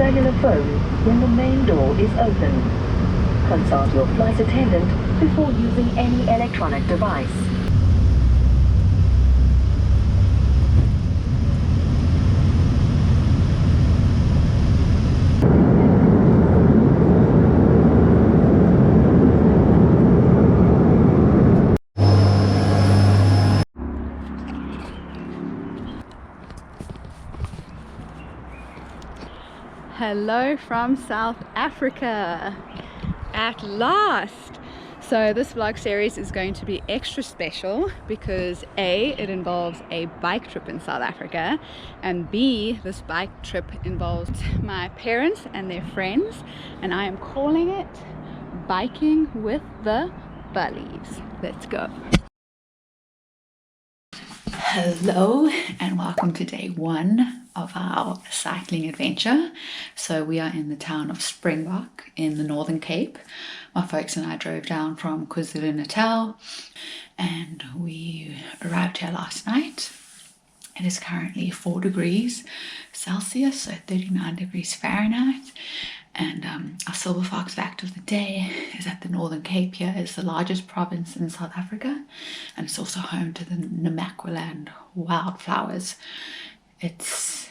cellular phone when the main door is open. Consult your flight attendant before using any electronic device. Hello from South Africa at last. So this vlog series is going to be extra special because A, it involves a bike trip in South Africa, and B, this bike trip involves my parents and their friends, and I am calling it Biking with the Ballies. Let's go. Hello and welcome to day one of our cycling adventure. So we are in the town of Springbok in the Northern Cape. My folks and I drove down from KwaZulu-Natal and we arrived here last night. It is currently 4 degrees Celsius, so 39 degrees Fahrenheit. And our silver fox fact of the day is that the Northern Cape here is the largest province in South Africa, and it's also home to the Namaqualand wildflowers. It's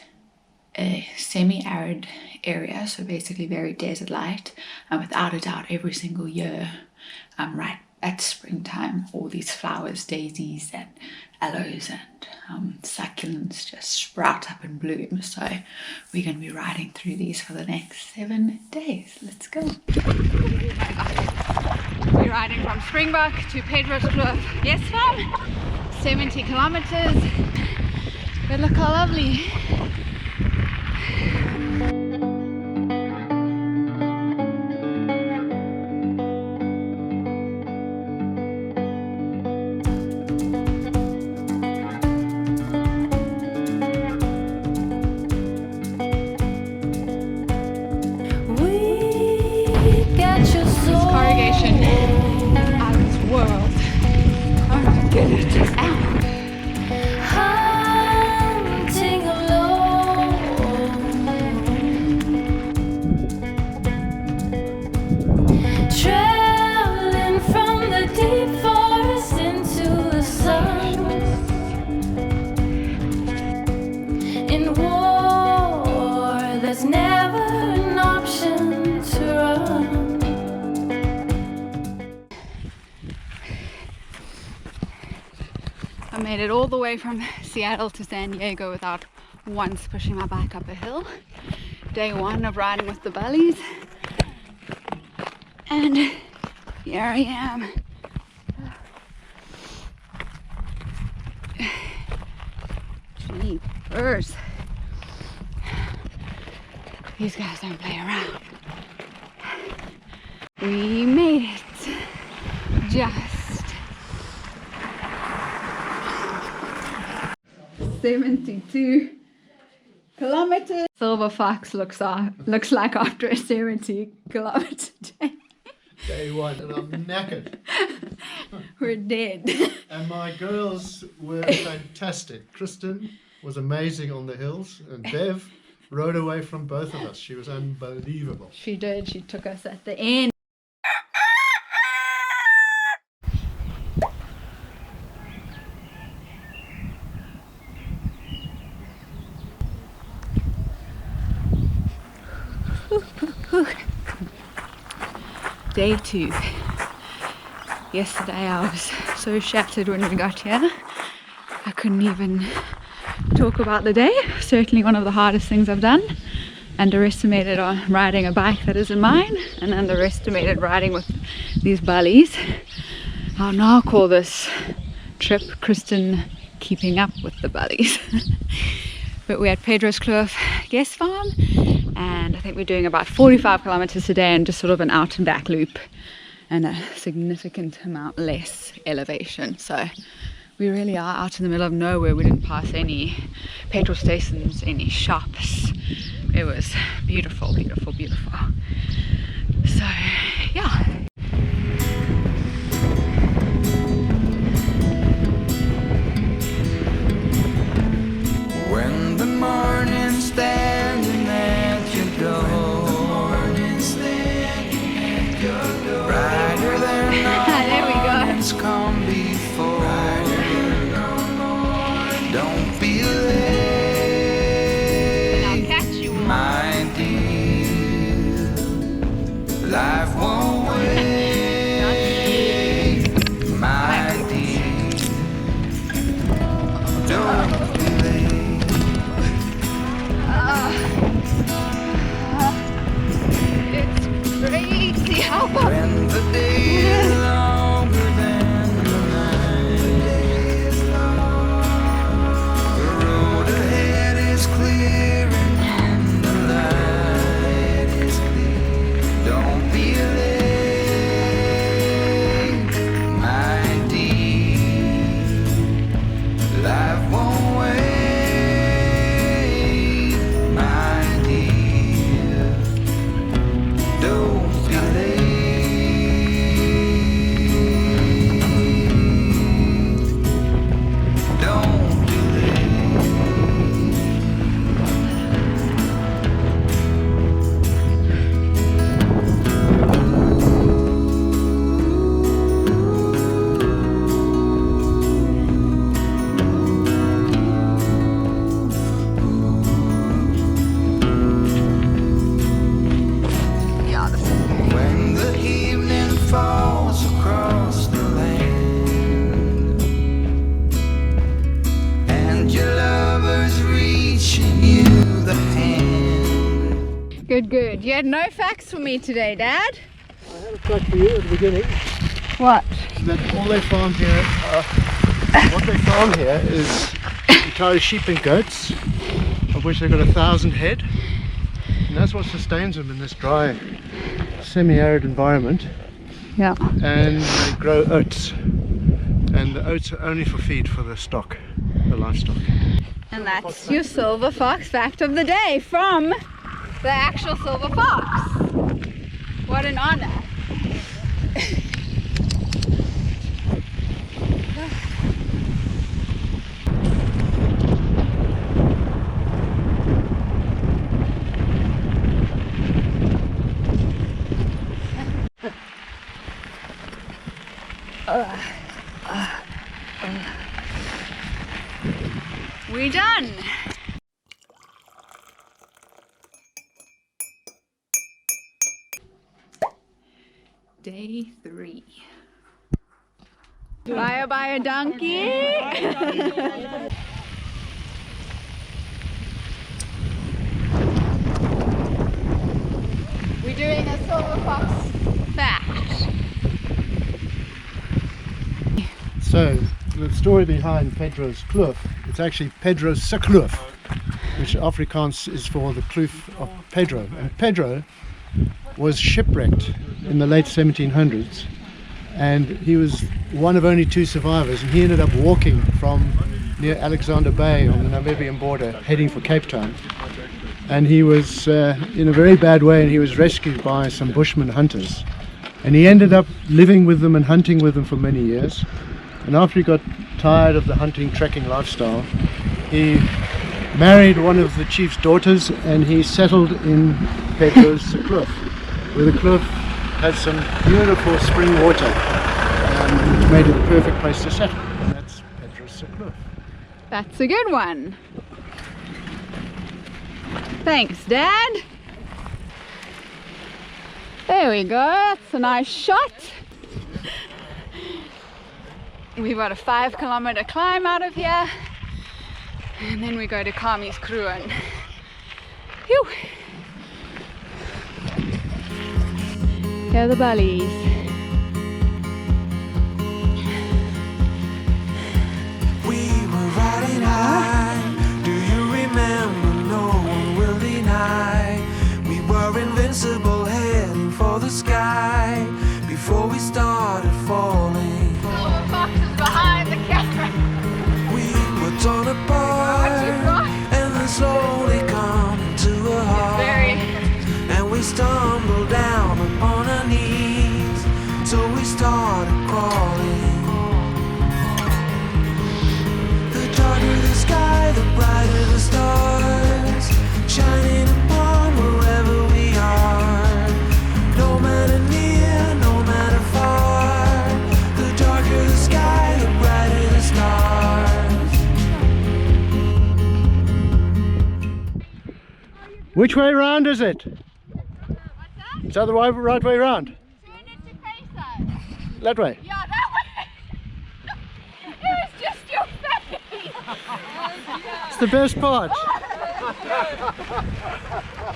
a semi-arid area, so basically very desert-like, and without a doubt every single year, right at springtime, all these flowers, daisies and aloes and succulents just sprout up and bloom. So we're going to be riding through these for the next 7 days. Let's go. We're riding from Springbok to Pedros Cliff. Yes, fam? 70 kilometers. But look how lovely. Made it all the way from Seattle to San Diego without once pushing my bike up a hill. Day one of riding with the Ballies, and here I am. Jeepers. These guys don't play around. We made it. Just 72 kilometers. Silver fox looks like after a 70 kilometer day. Day one, and I'm knackered. We're dead. And my girls were fantastic. Christin was amazing on the hills, and Bev rode away from both of us. She was unbelievable. She did. She took us at the end. Day two. Yesterday I was so shattered when we got here. I couldn't even talk about the day. Certainly one of the hardest things I've done. Underestimated on riding a bike that isn't mine, and underestimated riding with these Ballies. I'll now call this trip Christin keeping up with the Ballies. But we're at Pedros Cliff guest farm, and I think we're doing about 45 kilometers a day and just sort of an out and back loop and a significant amount less elevation. So we really are out in the middle of nowhere. We didn't pass any petrol stations, any shops. It was beautiful, beautiful, beautiful. So yeah. When the morning's standing at your door, Good, good. You had no facts for me today, Dad. I had a fact for you at the beginning. What? That all they farm here, what they farm here is entirely sheep and goats, of which they've got 1,000 head. And that's what sustains them in this dry, semi-arid environment. Yeah. And they grow oats. And the oats are only for feed for the stock, the livestock. And that's your silver fox fact of the day from the actual silver fox. What an honor. We're done. Day 3. Buy a donkey. We're doing a silver fox fact. So, the story behind Pedros Cliff, it's actually Pedros Cliff, which Afrikaans is for the kloof of Pedro. And Pedro was shipwrecked in the late 1700s, and he was one of only 2 survivors, and he ended up walking from near Alexander Bay on the Namibian border heading for Cape Town, and he was in a very bad way, and he was rescued by some Bushman hunters, and he ended up living with them and hunting with them for many years. And after he got tired of the hunting trekking lifestyle, he married one of the chief's daughters, and he settled in Pedros Cliff, where the cliff has some beautiful spring water, which made it the perfect place to settle. And that's Pedros Cliff. That's a good one. Thanks, Dad. There we go. That's a nice shot. We've got a 5-kilometer climb out of here, and then we go to Kami's Kruin. Phew. Here are the Ballies. We were riding high. Do you remember? No one will deny. We were invincible, heading for the sky before we started falling. Foxes behind the camera. We were torn apart and then slowly come to a halt. And we stumbled down upon our knees, so we started crawling. The darker the sky, the brighter the stars, shining upon wherever we are. No matter near, no matter far, the darker the sky, the brighter the stars. Which way round is it? Is that the right way round? Turn it to face us. That way? Yeah, that way. It was just your face. It's the best part.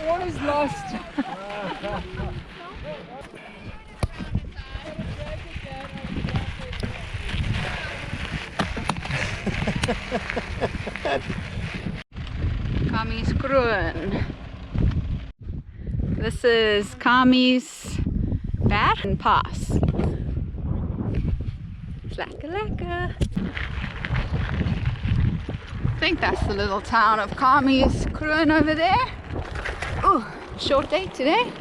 One is lost. Kami's Kruin. This is Kami's Batten Pass. Lekker, lekker. I think that's the little town of Kami's Kruin over there. Oh, short day today.